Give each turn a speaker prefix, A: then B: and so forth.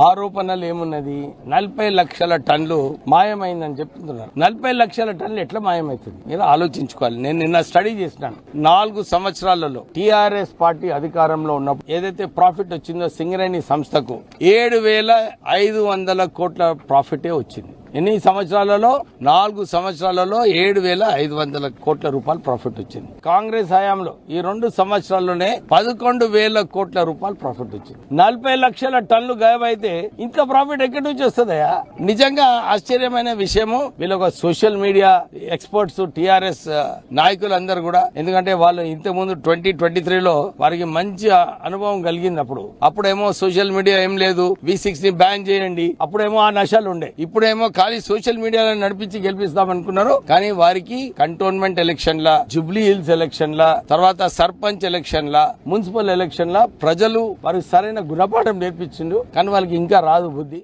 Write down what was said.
A: ఆరోపణలు ఏమున్నది? 40 లక్షల టన్నులు మాయమైందని చెప్తున్నారు. 40 లక్షల టన్నులు ఎట్లా మాయమవుతుంది? మీరు ఆలోచించుకోవాలి. నేను నిన్న స్టడీ చేసినాను. 4 సంవత్సరాలలో టీఆర్ఎస్ పార్టీ అధికారంలో ఉన్నప్పుడు ఏదైతే ప్రాఫిట్ వచ్చిందో సింగరేణి సంస్థకు 7,500 కోట్ల ప్రాఫిటే వచ్చింది. ఎన్ని సంవత్సరాలలో? 4 సంవత్సరాలలో 7,500 కోట్ల రూపాయలు ప్రాఫిట్ వచ్చింది. కాంగ్రెస్ హయాంలో ఈ 2 సంవత్సరాల్లోనే 11,000 కోట్ల రూపాయలు ప్రాఫిట్ వచ్చింది. 40 లక్షల టన్నులు గాయబైతే ఇంకా ప్రాఫిట్ ఎక్కడి నుంచి వస్తుందయా? నిజంగా ఆశ్చర్యమైన విషయము. వీళ్ళొక సోషల్ మీడియా ఎక్స్పర్ట్స్ టీఆర్ఎస్ నాయకులందరూ కూడా, ఎందుకంటే వాళ్ళు ఇంతకుముందు 2023లో వారికి మంచి అనుభవం కలిగింది. అప్పుడేమో సోషల్ మీడియా ఏం లేదు, V6 ని బ్యాన్ చేయండి, అప్పుడేమో ఆ నశాలు ఉండే, ఇప్పుడేమో ఖాళీ సోషల్ మీడియాలో నడిపించి గెలిపిస్తామనుకున్నారు. కానీ వారికి కంటోన్మెంట్ ఎలక్షన్ల, జూబ్లీ హిల్స్ ఎలక్షన్ల, తర్వాత సర్పంచ్ ఎలక్షన్ల, మున్సిపల్ ఎలక్షన్ల ప్రజలు వారికి సరైన గుణపాఠం నేర్పించిండు. కానీ వాళ్ళకి ఇంకా రాదు బుద్ధి.